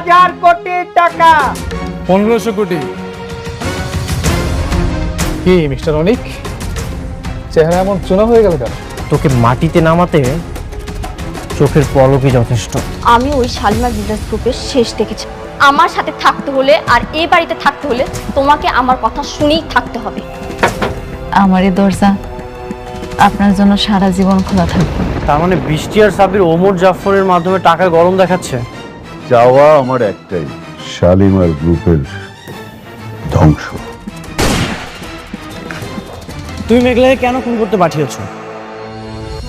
1000 কোটি টাকা। 1500 কোটি। কি মিস্টার অনিক, চেহারা এমন চুনা হয়ে গেল কেন? তোকে মাটিতে নামাতে চোখের পলকই যথেষ্ট। আমি ওই শালিমার বিজনেস গ্রুপের শেষ দেখেছি। আমার সাথে থাকতে হলে আর এই বাড়িতে থাকতে হলে তোমাকে আমার কথা শুনেই থাকতে হবে। আমার এই দরজা আপনার জন্য সারা জীবন খোলা থাকবে। তার মানে বৃষ্টি আর সাবির ওমর জাফরের মাধ্যমে টাকা গরম দেখাচ্ছে। চাওয়া আমার একটাই, শালিমার গ্রুপের ধ্বংস। তুই মেঘলাকে কেন খুন করতে পাঠিয়েছ?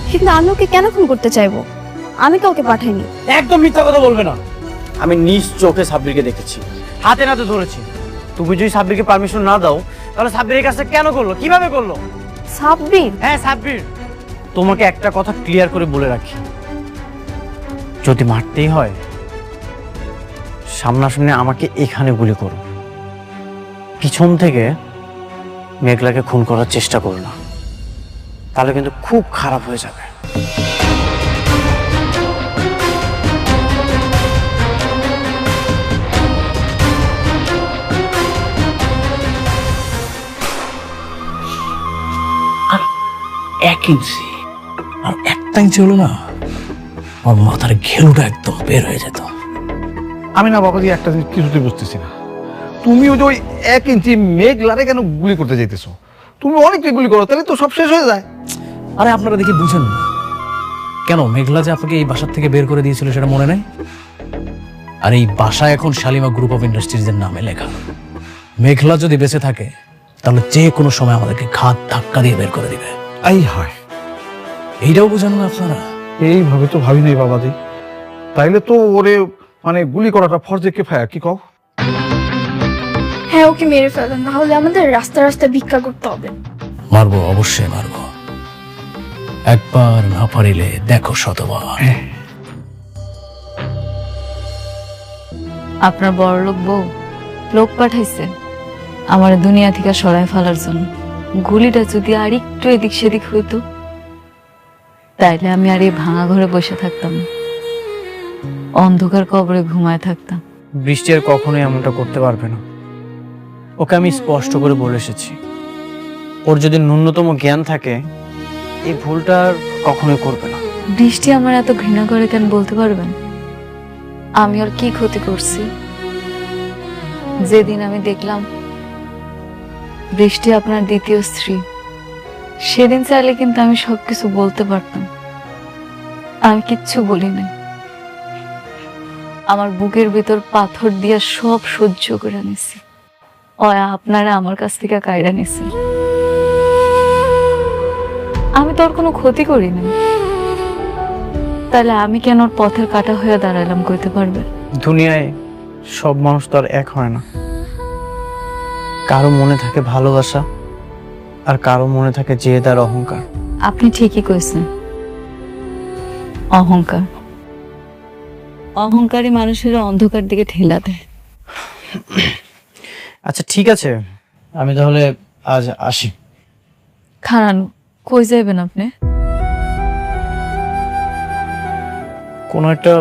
কিন্তু আমি ওকে কেন খুন করতে চাইবো? আমি কাউকে পাঠাইনি। একদম মিথ্যা কথা বলবে না। আমি নিজ চোখে সাব্বিরকে দেখেছি, হাতে নাতে ধরেছি। তুমি যদি সাব্বিরকে পারমিশন না দাও তাহলে সাব্বির এই কাজটা কেন করলো, কিভাবে করলো? সাব্বির? হ্যাঁ সাব্বির। তোমাকে একটা কথা ক্লিয়ার করে বলে রাখি, যদি মারতেই হয় সামনাসামনি আমাকে এখানে গুলি করো, পিছন থেকে মেঘলাকে খুন করার চেষ্টা করো না, তাহলে কিন্তু খুব খারাপ হয়ে যাবে। এক ইঞ্চি আর একটা ইঞ্চি হলো না, আমার মাথার ঘেরুটা একদম বের হয়ে যেত। আমি না বাবাজি একটা জিনিস কিছুতে বুঝতেছি না, তুমি ওই যে ওই 1 ইঞ্চি মেঘলারে কেন গুলি করতে যাইতেছো? তুমি অনেককে গুলি করো, তাহলে তো সব শেষ হয়ে যায়। আরে আপনারা দেখি বুঝেন না কেন? মেঘলা যে আপনাকে এই বাসার থেকে বের করে দিয়েছিল সেটা মনে নেই? আর এই বাসা এখন শালিমা গ্রুপ অফ ইন্ডাস্ট্রিজ এর নামে লেখা। মেঘলা যদি বেঁচে থাকে তাহলে যে কোনো সময় আমাদেরকে ঘাত ধাক্কা দিয়ে বের করে দিবে। এই হয়, এইটাও বুঝেন না আপনারা? এইভাবে তো ভাবি নাই বাবাজি। তাইলে তো ওরে মানে গুলি করাটা ফরজে কিফায়া, কি কও? হ্যাঁ, ওকে মেরে ফেলেন, না হলে আমাদের রাস্তা রাস্তা ভিক্ষা করতে হবে। মারবো, অবশ্যই মারবো। একবার না পারিলে দেখো শতবার। আপনার বড়লোক বউ লোক পাঠাইছে আমার দুনিয়া থেকে সরায় ফেলার জন্য। গুলিটা যদি আর একটু এদিক সেদিক হইতো তাইলে আমি আর এই ভাঙা ঘরে বসে থাকতাম না, অন্ধকার কবরে ঘুমায় থাকতাম। বৃষ্টি আর কখনোই এমনটা করতে পারবে না। ওকে আমি স্পষ্ট করে বলে এসেছি, ওর যদি ন্যূনতম জ্ঞান থাকে এই ভুলটা আর কখনোই করবে না। বৃষ্টি আমার এত ঘৃণা করে কেন বলতে পারবেন? আমি ওর কি ক্ষতি করছি? যেদিন আমি দেখলাম বৃষ্টি আপনার দ্বিতীয় স্ত্রী, সেদিন চাইলে কিন্তু আমি সবকিছু বলতে পারতাম। আমি কিচ্ছু বলি নাই, আমার বুকের ভিতর পাথর দিয়া সব সহ্য করে নিছি। আপনারা আমার কাছ থেকে কায়রা নিছি। আমি তো ওর কোনো ক্ষতি করি নাই, তাহলে আমি কেন ওর পথের কাটা হয়ে দাঁড়ালাম কইতে পারবে? দুনিয়ায় সব মানুষ তো আর এক হয় না। কারো মনে থাকে ভালোবাসা আর কারো মনে থাকে জেদ আর অহংকার। আপনি ঠিকই কইছেন, অহংকার। অহংকারী মানুষের অন্ধকার দিকে ঠেলা দেয়। আচ্ছা ঠিক আছে, আমি তাহলে আজ আসি। খারান, কই যাইবেন আপনি? কোনো একটা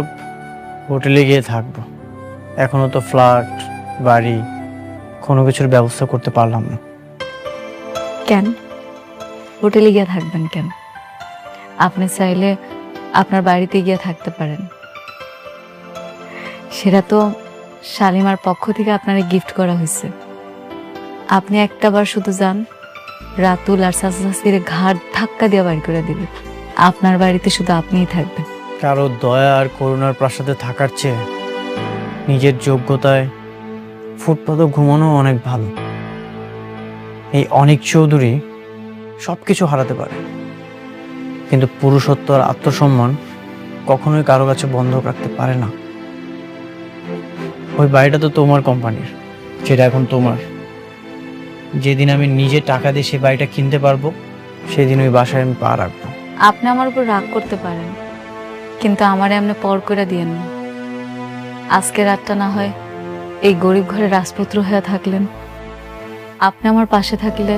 হোটেলে গিয়ে থাকবো। এখনো তো ফ্ল্যাট বাড়ি কোনো কিছুর ব্যবস্থা করতে পারলাম না। কেন হোটেলে গিয়ে থাকবেন কেন? আপনি চাইলে আপনার বাড়িতে গিয়ে থাকতে পারেন। সেটা তো শালিমার পক্ষ থেকে আপনারে গিফট করা হয়েছে। আপনি একটাবার শুধু যান, রাতুল আর চাচা চাচির ঘাট ধাক্কা দিয়ে বাড়ি করে দিবে। আপনার বাড়িতে শুধু আপনিই থাকবেন। কারো দয়া আর করুণার প্রাসাদে থাকার চেয়ে নিজের যোগ্যতায় ফুটপাতে ঘুমানো অনেক ভালো। এই অনিক চৌধুরী সবকিছু হারাতে পারে, কিন্তু পুরুষত্ব আর আত্মসম্মান কখনোই কারো কাছে বন্ধক রাখতে পারে না। ওই বাড়িটা তো তোমার কোম্পানির, সেটা এখন তোমার। যেদিন আমি নিজে টাকা দিয়ে সে বাড়িটা কিনতে পারবো সেদিন ওই বাসায় আমি পা রাখবো। আপনি আমার উপর রাগ করতে পারেন, কিন্তু আমারে এমনি পর করে দিয়েন না। আজকে রাতটা না হয় এই গরিব ঘরে রাজপুত্র হয়ে থাকলেন। আপনি আমার পাশে থাকলে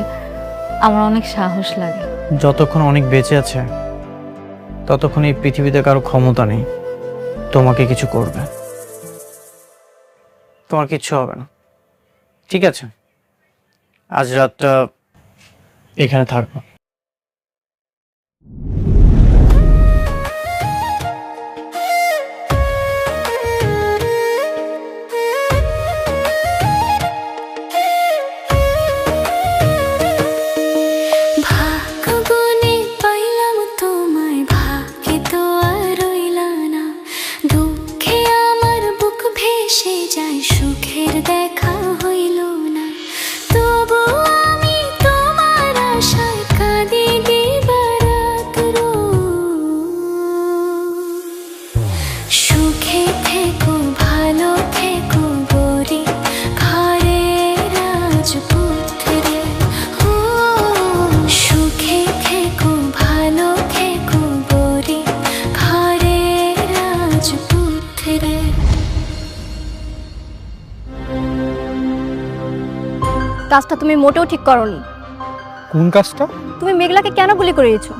আমার অনেক সাহস লাগে। যতক্ষণ অনেক বেঁচে আছে ততক্ষণ এই পৃথিবীতে কারো ক্ষমতা নেই তোমাকে কিছু করবে। তোমার কিচ্ছু হবে না, ঠিক আছে? আজ রাতটা এখানে থাকবো। ভাগ্যগুণে পাইলাম তোমায়, ভাগ্যে তো আর রইলা না। দুঃখে আমার বুক ভেসে যায়, সুখের দেখা হইল না। তবু আমি তোমার আশায় কাঁদি দিবারাত রোজ। সুখে থেকো ভালো থেকো গরি ঘরের রাজপুত্রে। ও সুখে থেকো ভালো থেকো গরি ঘরের রাজপুত্রে। কাজটা তুমি মোটেও ঠিক করনি। কোন কাজটা? তুমি মেঘলাকে কেন গুলি করেছো?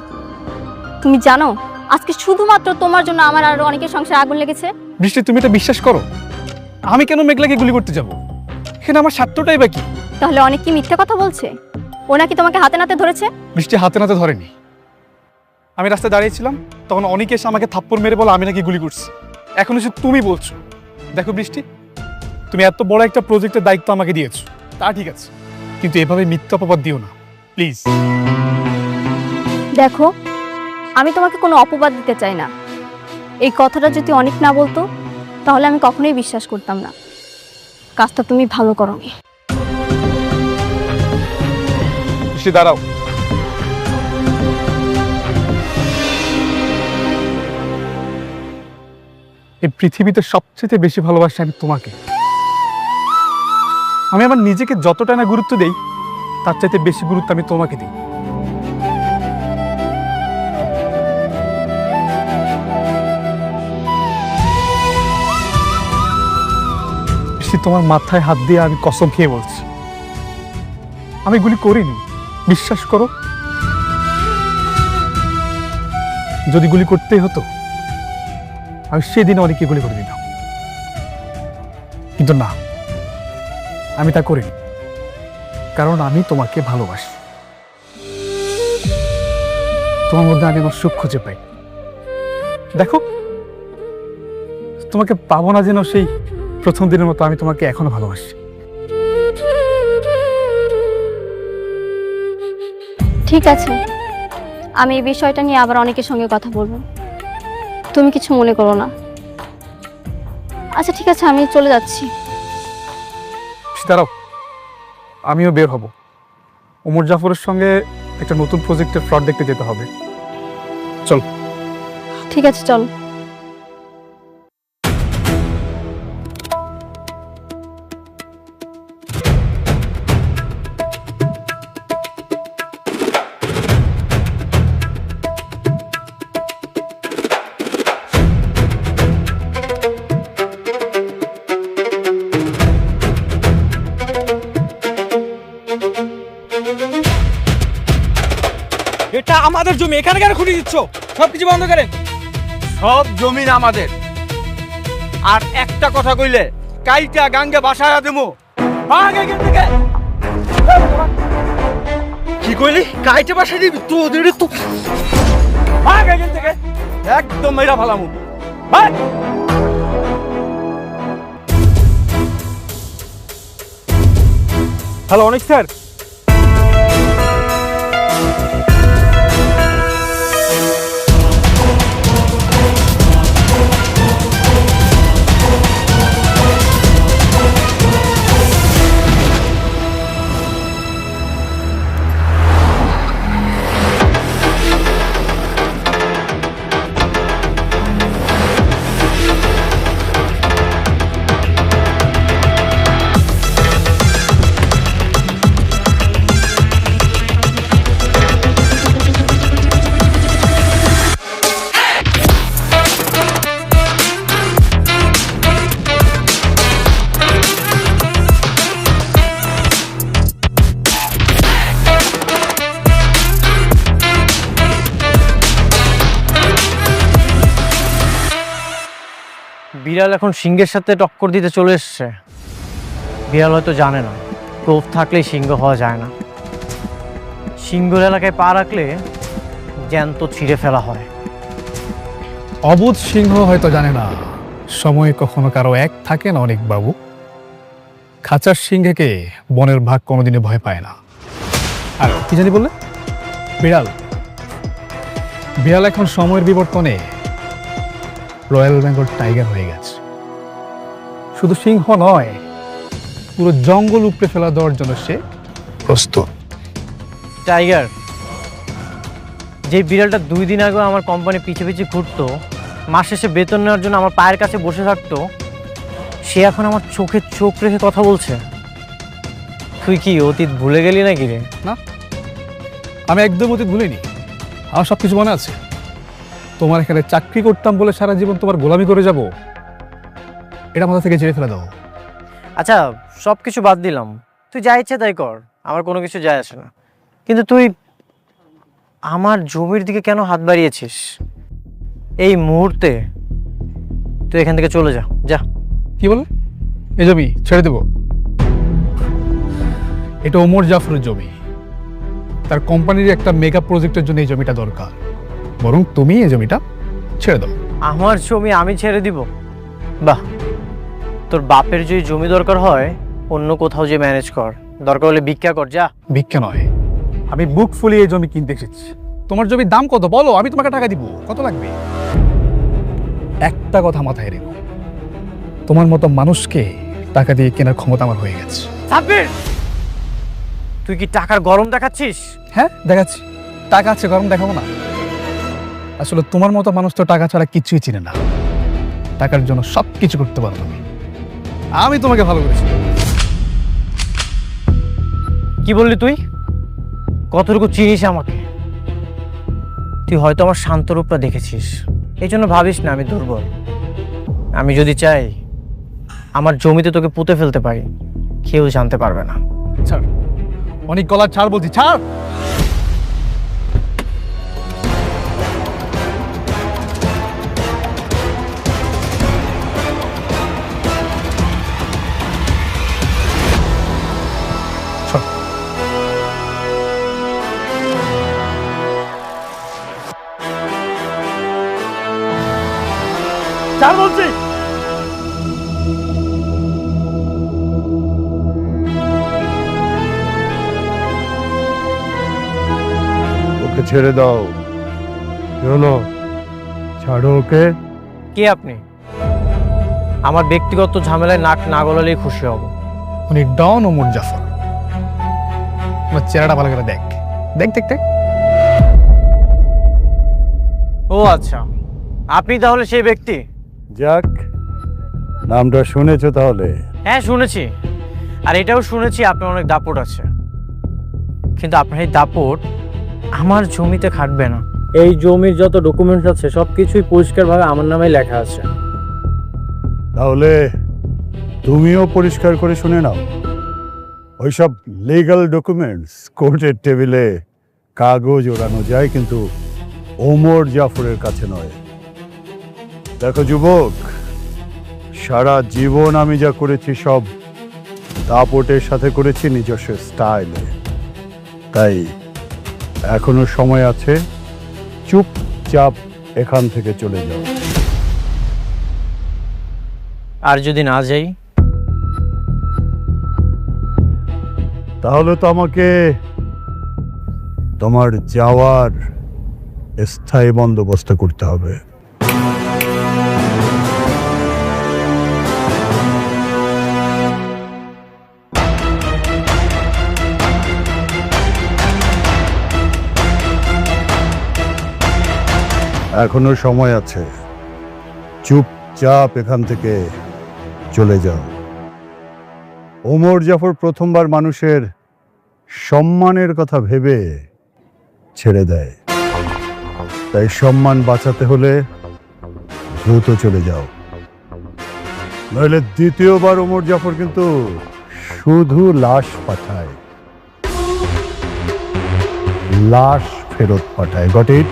তুমি জানো আজকে শুধুমাত্র তোমার জন্য আমার আরো অনেকের সংসারে আগুন লেগেছে। বৃষ্টি, তুমি এটা বিশ্বাস করো? আমি কেন মেঘলাকে গুলি করতে যাব? এখানে আমার স্বার্থটাই বাকি। তাহলে অনেক কি মিথ্যা কথা বলছে? ও নাকি তোমাকে হাতে নাতে ধরেছে? বৃষ্টি হাতে নাতে ধরেনি। আমি রাস্তায় দাঁড়িয়েছিলাম, তখন অনেকে এসে আমাকে থাপ্পড় মেরে বলে আমি নাকি গুলি করছি। এখন এসে তুমি বলছো। দেখো বৃষ্টি, তুমি এত বড় একটা প্রজেক্টের দায়িত্ব আমাকে দিয়েছো, তা ঠিক আছে, কিন্তু এভাবে মিথ্যা অপবাদ দিও না প্লিজ। দেখো, আমি তোমাকে কোনো অপবাদ দিতে চাই না। এই কথাটা যদি অনেক না বলতো তাহলে আমি কখনোই বিশ্বাস করতাম না। কাজটা তুমি ভালো করোনি। বৃষ্টি দাঁড়াও। এই পৃথিবীতে সবচেয়ে বেশি ভালোবাসি আমি তোমাকে। আমি আমার নিজেকে যতটা না গুরুত্ব দেই, তার চাইতে বেশি গুরুত্ব আমি তোমাকে দিই। বৃষ্টি, তোমার মাথায় হাত দিয়ে আমি কসম খেয়ে বলছি, আমি গুলি করিনি, বিশ্বাস করো। যদি গুলি করতেই হতো আমি সেদিন অনেকে গুলি করে দিতাম, কিন্তু না, আমি তা করিনি, কারণ আমি তোমাকে ভালোবাসি। তোমার মধ্যে আমি আমার সুখ খুঁজে পাই। দেখো, তোমাকে পাবো না যেন সেই প্রথম দিনের মতো, আমি তোমাকে এখনো ভালোবাসি। ঠিক আছে, আমি এই বিষয়টা নিয়ে আবার অনেকের সঙ্গে কথা বলবো, তুমি কিছু মনে করো না। আচ্ছা ঠিক আছে, আমি চলে যাচ্ছি। দাঁড়াও, আমিও বের হব। ওমর জাফরের সঙ্গে একটা নতুন প্রজেক্টের ফ্লট দেখতে যেতে হবে। চল। ঠিক আছে, চলো। এটা আমাদের জমি, এখানে কেন খুঁটি দিচ্ছ? সবকিছু বন্ধ করে। সব জমিন আমাদের। আর একটা কথা কইলে কাইটা গাঙ্গে বাসায় দেবো। কি কইলি? কাইটা বাসায় দিবি? তোদের তো এখান থেকে একদম মেরা ভালামু। হ্যালো, অনেক স্যার। বিড়াল এখন সিংহের সাথে টক্কর দিতে চলে এসছে। বিড়াল হয়তো জানে না ক্রোধ থাকলে সিংহ হওয়া যায় না। সিংহর এলাকায় পা রাখলে জ্যান্ত ছিঁড়ে ফেলা হয়। অবুধ সিংহ হয়তো জানে না সময় কখনো কারো এক থাকে না অনেক বাবু। খাঁচার সিংহকে বনের ভাগ কোনোদিনই ভয় পায় না। আর কি জানি বললে? বিড়াল। বিড়াল এখন সময়ের বিবর্তনে রয়্যাল বেঙ্গল টাইগার হয়ে গেছে। শুধু সিংহ নয়, পুরো জঙ্গল উপড়ে ফেলা দেওয়ার জন্য সে প্রস্তুত। টাইগার, যে বিড়ালটা 2 দিন আগে আমার কোম্পানি পিছে পিছে ঘুরতো, মাস শেষে বেতন নেওয়ার জন্য আমার পায়ের কাছে বসে থাকতো, সে এখন আমার চোখে চোখ রেখে কথা বলছে। তুই কি অতীত ভুলে গেলি নাকি রে? না, আমি একদম অতীত ভুলিনি। আমার সব কিছু মনে আছে। তোমার এখানে চাকরি করতাম বলে সারা জীবন তোমার গোলামি করে যাব, এটা মাথা থেকে ঝেড়ে ফেলে দাও। আচ্ছা, সব কিছু বাদ দিলাম, তুই যা ইচ্ছে তাই কর, আমার কোনো কিছু যায় আসে না। কিন্তু তুই আমার জমির দিকে কেন হাত বাড়িয়েছিস? এই মুহূর্তে তুই এখান থেকে চলে যা। যা। কি বলে? এই জমি ছেড়ে দেব? এটা ওমর জাফরের জমি। তার কোম্পানির একটা মেগা প্রজেক্টের জন্য এই জমিটা দরকার। বরং তুমি এই জমিটা ছেড়ে দাও। আমার জমি আমি ছেড়ে দিব? বাহ, তোর বাপের যদি জমি দরকার হয় অন্য কোথাও যে ম্যানেজ কর, দরকার হলে ভিক্ষা কর। যা। ভিক্ষা নয়, আমি বুক ফুলিয়ে এই জমি কিনতে এসেছি। তোমার জমির দাম কত বলো, আমি তোমাকে টাকা দিব। কত লাগবে? একটা কথা মাথায় রেখো, তোমার মতো মানুষকে টাকা দিয়ে কেনার ক্ষমতা আমার হয়ে গেছে। সাব্বির, তুই কি টাকার গরম দেখাচ্ছিস? হ্যাঁ, দেখাচ্ছি। টাকা আছে, গরম দেখাবো না? আসলে তোমার মতো মানুষ তো টাকা ছাড়া কিছুই চিনে না। টাকার জন্য সব কিছু করতে পারো তুমি। আমি তোমাকে ভালো করেছি। কি বললি তুই? কতটুকু চিনিস আমাকে? তুই হয়তো আমার শান্ত রূপটা দেখেছিস, এই জন্য ভাবিস না আমি দুর্বল। আমি যদি চাই আমার জমিতে তোকে পুঁতে ফেলতে পারি, কেউ জানতে পারবে না। ছাড়, অনেক গলার ছাড় বলছি, ছাড়। ছাড় বলছি। ওকে ছেড়ে দাও। কি হলো? ছাড়ো ওকে। কে আপনি? আমার ব্যক্তিগত ঝামেলায় নাক না গলালেই খুশি হব। উনি ডন ওমর জাফর। তোমার চেহারাটা ভালো করে দেখ, দেখ দেখ দেখ। ও আচ্ছা, আপনি তাহলে সেই ব্যক্তি? যাক, নামটা শুনেছো তাহলে? হ্যাঁ শুনেছি, আর এটাও শুনেছি আপনার অনেক দাপট আছে। কিন্তু আপনার এই দাপট আমার জমিতে খাটবে না। এই জমির যত ডকুমেন্টস আছে সবকিছুই পরিষ্কারভাবে আমার নামে লেখা আছে। তাহলে তুমিও পরিষ্কার করে শুনে নাও। ওইসব লিগ্যাল ডকুমেন্টস কোর্টের টেবিলে কাগজ ওড়ানো যায়, কিন্তু ওমর জাফরের কাছে নয়। দেখো যুবক, সারা জীবন আমি যা করেছি সব দাপটের সাথে করেছি, নিজস্ব স্টাইলে। তাই এখনো সময় আছে, চুপচাপ এখান থেকে চলে যাও। আর যদি না যাই? তাহলে তো আমাকে তোমার যাওয়ার স্থায়ী বন্দোবস্ত করতে হবে। এখনো সময় আছে, চুপচাপ এখান থেকে চলে যাও। ওমর জাফর প্রথমবার মানুষের সম্মানের কথা ভেবে ছেড়ে দেয়, তাই সম্মান বাঁচাতে হলে দ্রুত চলে যাও, নইলে দ্বিতীয়বার ওমর জাফর কিন্তু শুধু লাশ পাঠায়, লাশ ফেরত পাঠায়। Got it?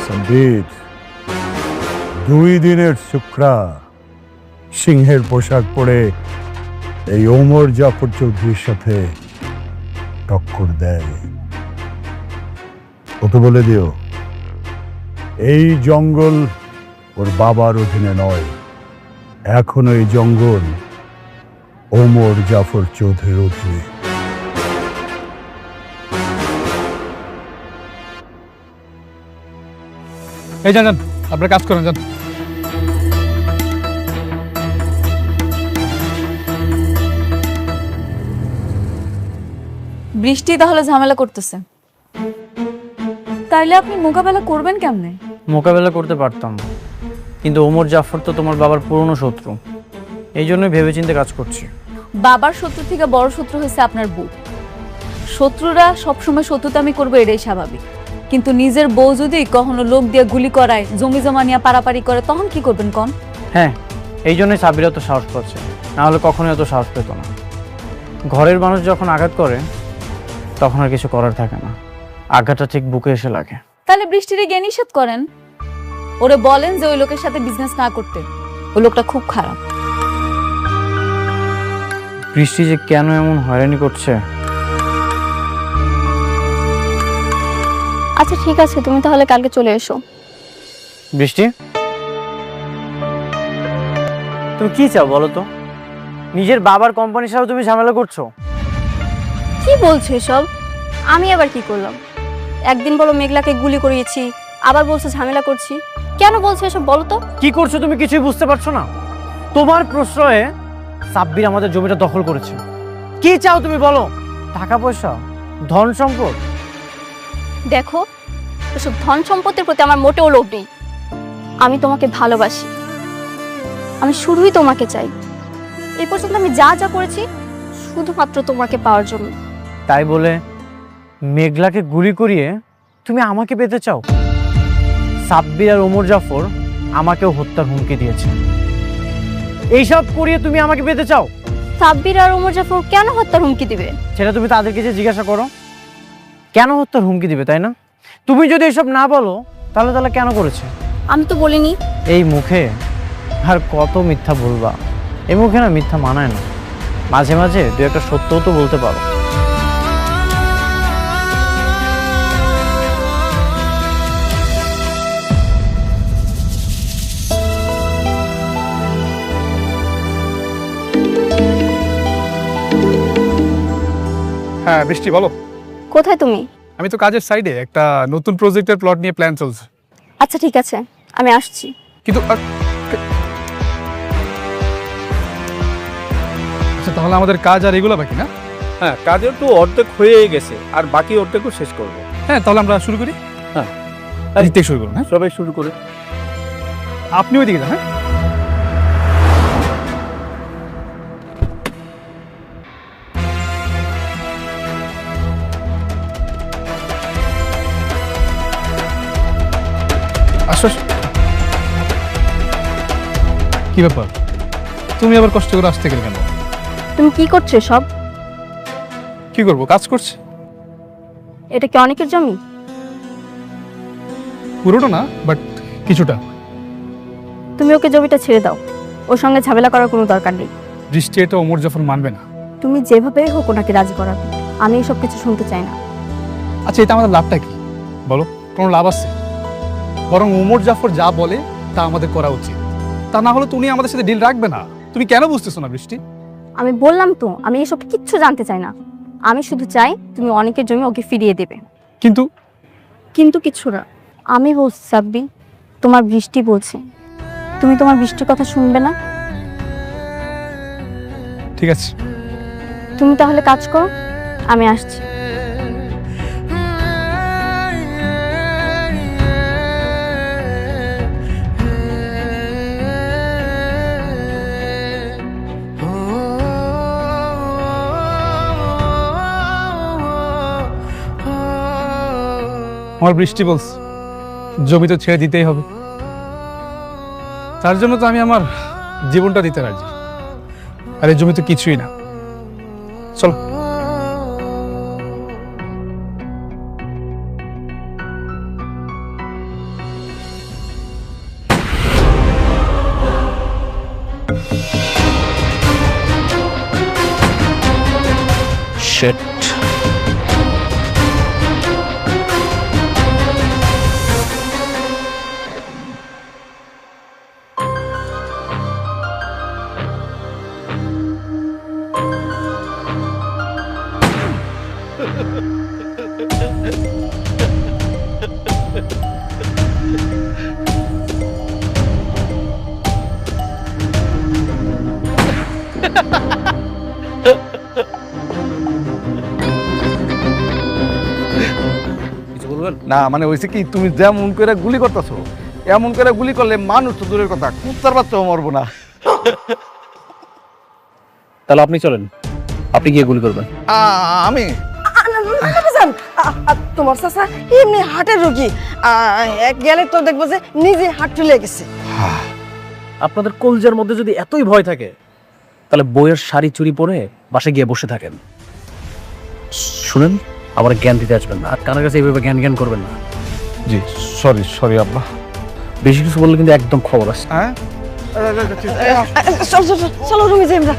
সাব্বির, 2 দিনের শুক্রা সিংহের পোশাক পরে এই ওমর জাফর চৌধুরীর সাথে টক্কর দেয়। ওকে বলে দিও এই জঙ্গল ওর বাবার অধীনে নয়, এখন এই জঙ্গল ওমর জাফর চৌধুরীর অধীনে। এই যান যান, আপনার কাজ করেন, যান। বৃষ্টি তাহলে ঝামেলা করতেছে, তাইলে আপনি মোকাবেলা করবেন কেমনে? মোকাবেলা করতে পারতাম, কিন্তু ওমর জাফর তো তোমার বাবার পুরনো শত্রু, এই জন্যই ভেবেচিন্তে কাজ করছি। বাবার শত্রু থেকে বড় শত্রু হয়েছে আপনার বউ। শত্রুরা সবসময় শত্রুতামি করবে, এটাই স্বাভাবিক। কিন্তু নিজের বউ যদি কখনো লোক দিয়ে গুলি করায়, জমি জমা নিয়ে পারাপারি করে, তখন কি করবেন কন? হ্যাঁ, এই জন্যই সাব্বির এত সাহস পাচ্ছে, না হলে কখনোই এত সাহস পেত না। ঘরের মানুষ যখন আঘাত করে তখন আর কিছু করার থাকে না, আঘাতটা ঠিক বুকে এসে লাগে। তাহলে বৃষ্টিরে গিয়ে নিষেধ করেন, ওরে বলেন যে ওই লোকের সাথে বিজনেস না করতে, ওই লোকটা খুব খারাপ। বৃষ্টি যে কেন এমন হয়রানি করছে। আচ্ছা ঠিক আছে, তুমি তাহলে কালকে চলে এসো। বৃষ্টি, তুমি কি চাও বলো তো? নিজের বাবার কোম্পানির সাথে তুমি ঝামেলা করছো। কি বলছো এসব? আমি আবার কি করলাম? একদিন বলো মেঘলাকে গুলি করিয়েছি, আবার বলছো ঝামেলা করছি। কেন বলছো এসব বলো তো? কি করছো তুমি কিছুই বুঝতে পারছো না? তোমার প্রশ্রয়ে সাব্বির আমাদের জমিটা দখল করেছে। কি চাও তুমি বলো? টাকা পয়সা, ধন সম্পদ? দেখো, এসব ধন সম্পত্তির প্রতি আমার মোটেও লোভ নেই। আমি তোমাকে ভালোবাসি, আমি শুধুই তোমাকে চাই। এই পর্যন্ত আমি যা যা করেছি শুধুমাত্র তোমাকে পাওয়ার জন্য। তাই বলে মেঘলাকে গুলি করিয়ে তুমি আমাকে পেতে চাও? সাব্বির আর ওমর জাফর আমাকেও হত্যার হুমকি দিয়েছে, এইসব করিয়ে তুমি আমাকে পেতে চাও? সাব্বির আর ওমর জাফর কেন হত্যার হুমকি দিবে? সেটা তুমি তাদেরকে যে জিজ্ঞাসা করো, কেন হত্যার হুমকি দিবে, তাই না? তুমি যদি এসব না বলো তাহলে তাহলে কেন করেছে? আমি তো বলিনি। এই মুখে আর কত মিথ্যা বলবা? এই মুখে না মিথ্যা মানায় না, মাঝে মাঝে দু একটা সত্যও তো বলতে পারো। হ্যাঁ বৃষ্টি, বলো। কোথায় তুমি? আমি তো কাজের সাইডে একটা নতুন প্রজেক্টের প্লট নিয়ে প্ল্যান চলছে। আচ্ছা ঠিক আছে, আমি আসছি। কিন্তু আচ্ছা, তাহলে আমাদের কাজ আর এগুলো বাকি না? হ্যাঁ, কাজের তো অর্ধেক হয়ে গেছে, আর বাকি অর্ধেকও শেষ করবো। হ্যাঁ, তাহলে আমরা শুরু করি। হ্যাঁ, দিতে শুরু করুন। হ্যাঁ, সবাই শুরু করে। আপনি ওইদিকে যান। হ্যাঁ, আসো আসো। কি ব্যাপার, তুমি আবার কষ্ট করে আসতে গেলে কেন? তুমি কি করছো সব? কি করবো, কাজ করছি। এটা কি অনেকের জমি? পুরোটা না, বাট কিছুটা। তুমি ওকে জমিটা ছেড়ে দাও, ওর সঙ্গে ঝামেলা করার কোনো দরকার নেই। বৃষ্টি এটা ওমর জাফর মানবে না। তুমি যেভাবে হোক ওনাকে রাজি করাবে, আমি এসব কিছু শুনতে চাই না। আচ্ছা, এটা আমাদের লাভটা কি বলো? কোনো লাভ আছে? বরং ওমর জাফর যা বলে তা আমাদের করা উচিত, তা না হলে তুমি আমাদের সাথে ডিল রাখবে না। তুমি কেন বুঝতেছো না বৃষ্টি? আমি বললাম তো, আমি এসব কিচ্ছু জানতে চাই না। আমি শুধু চাই তুমি অনেকের জমি ওকে ফিরিয়ে দেবে। কিন্তু কিন্তু কিছু না। আমি বলছি সাব্বির, তোমার বৃষ্টি বলছে, তুমি তোমার বৃষ্টির কথা শুনবে না? ঠিক আছে, তুমি তাহলে কাজ করো, আমি আসছি। আমার বৃষ্টি বলছে জমি তো ছেড়ে দিতেই হবে, তার জন্য তো আমি আমার জীবনটা দিতে রাজি। আর এই জমি তো কিছুই না। চলো। শেট। কিছু বলবেন? না মানে হয়েছে কি, তুমি যেমন করে গুলি করতেছো এমন করে গুলি করলে মানুষ তো দূরের কথা, কুত্তার বাচ্চাও মরবো না। তাহলে আপনি চলেন, আপনি গিয়ে গুলি করবেন। আমি তোমার চাচা এমনি হার্টের রোগী গেলে তো দেখবো যে নিজে হার্ট ফুলে গেছে। আপনাদের কলজার মধ্যে যদি এতই ভয় থাকে তাহলে বইয়ের শাড়ি চুরি পরে বাসে গিয়ে বসে থাকেন। শুনেন, আবার জ্ঞান দিতে আসবেন না, আর কানের কাছে এইভাবে জ্ঞান জ্ঞান করবেন না। জি সরি আব্বা। বেশি কিছু বললে কিন্তু একদম খবর আছে। হ্যাঁ চলো রুমে যাই আমরা।